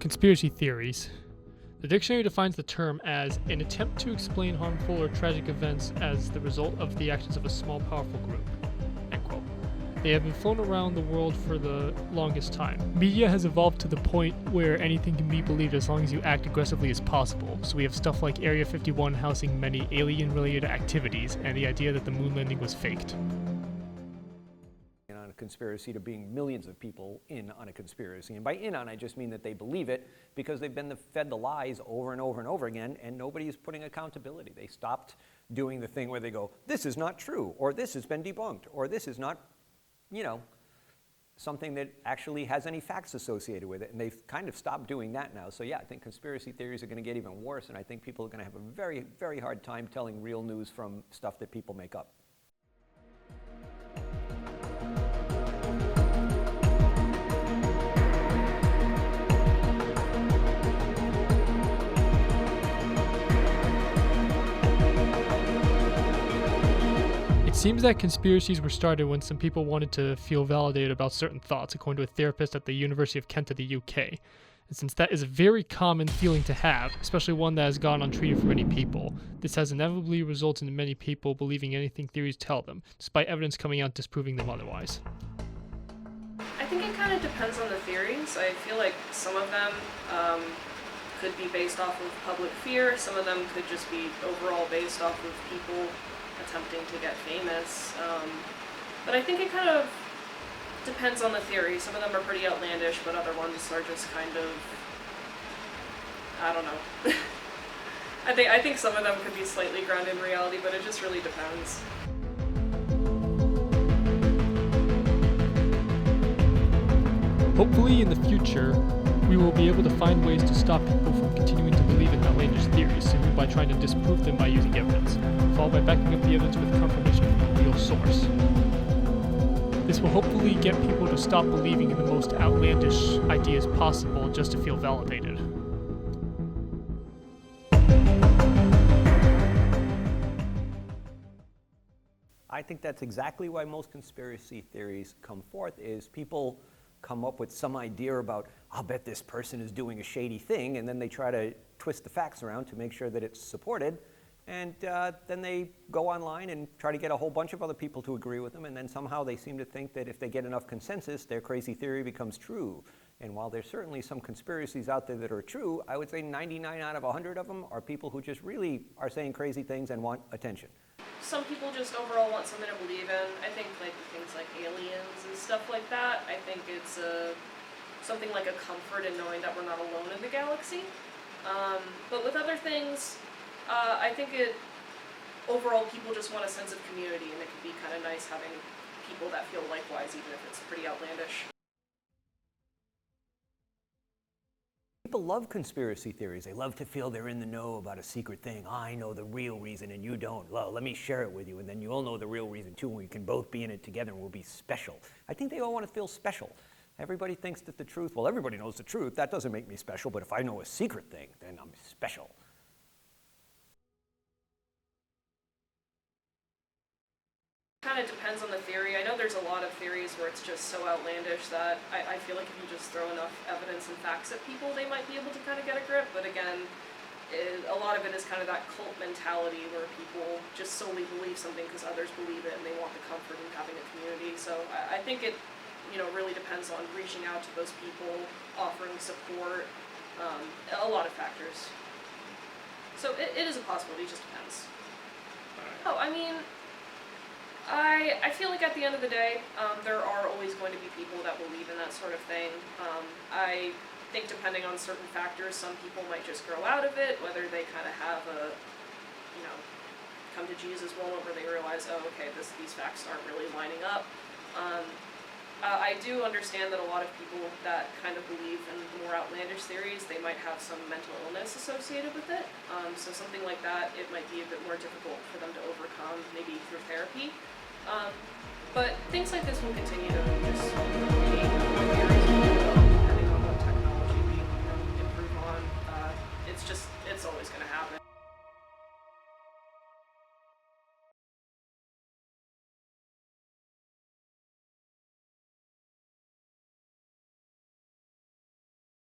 Conspiracy theories. The dictionary defines the term as an attempt to explain harmful or tragic events as the result of the actions of a small, powerful group. End quote. They have been flown around the world for the longest time. Media has evolved to the point where anything can be believed as long as you act aggressively as possible. So we have stuff like Area 51 housing many alien-related activities, and the idea that the moon landing was faked. On a conspiracy to being millions of people in on a conspiracy. And by in on, I just mean that they believe it because they've been fed the lies over and over and over again, and nobody is putting accountability. They stopped doing the thing where they go, this is not true, or this has been debunked, or this is not, something that actually has any facts associated with it. And they've kind of stopped doing that now. So yeah, I think conspiracy theories are going to get even worse, and I think people are going to have a very, very hard time telling real news from stuff that people make up. It seems that conspiracies were started when some people wanted to feel validated about certain thoughts, according to a therapist at the University of Kent of the UK. And since that is a very common feeling to have, especially one that has gone untreated for many people, this has inevitably resulted in many people believing anything theories tell them, despite evidence coming out disproving them otherwise. I think it kind of depends on the theories. I feel like some of them could be based off of public fear, some of them could just be overall based off of people attempting to get famous, but I think it kind of depends on the theory. Some of them are pretty outlandish, but other ones are just kind of, I don't know. I think some of them could be slightly grounded in reality, but it just really depends. Hopefully in the future, we will be able to find ways to stop people from continuing to believe in outlandish theories simply by trying to disprove them by using evidence, followed by backing up the evidence with confirmation from a real source. This will hopefully get people to stop believing in the most outlandish ideas possible just to feel validated. I think that's exactly why most conspiracy theories come forth, is people come up with some idea about, I'll bet this person is doing a shady thing, and then they try to twist the facts around to make sure that it's supported, and then they go online and try to get a whole bunch of other people to agree with them, and then somehow they seem to think that if they get enough consensus, their crazy theory becomes true. And while there's certainly some conspiracies out there that are true, I would say 99 out of 100 of them are people who just really are saying crazy things and want attention. Some people just overall want something to believe in. I think like things like aliens and stuff like that, I think it's something like a comfort in knowing that we're not alone in the galaxy. But with other things, I think overall people just want a sense of community, and it can be kind of nice having people that feel likewise, even if it's pretty outlandish. People love conspiracy theories. They love to feel they're in the know about a secret thing. I know the real reason and you don't. Well, let me share it with you, and then you'll know the real reason too, and we can both be in it together and we'll be special. I think they all want to feel special. Everybody thinks that the truth, well, everybody knows the truth. That doesn't make me special, but if I know a secret thing, then I'm special. Kind of depends on the theory. I know there's a lot of theories where it's just so outlandish that I feel like if you just throw enough evidence and facts at people, they might be able to kind of get a grip. But again, a lot of it is kind of that cult mentality where people just solely believe something because others believe it and they want the comfort in having a community. So I think it really depends on reaching out to those people, offering support, a lot of factors. So it is a possibility, it just depends. Oh, I mean, I feel like at the end of the day, there are always going to be people that believe in that sort of thing. I think depending on certain factors, some people might just grow out of it, whether they kind of have a, come to Jesus moment where they realize, oh, okay, these facts aren't really lining up. I do understand that a lot of people that kind of believe in more outlandish theories, they might have some mental illness associated with it. So something like that, it might be a bit more difficult for them to overcome, maybe through therapy. But things like this will continue to just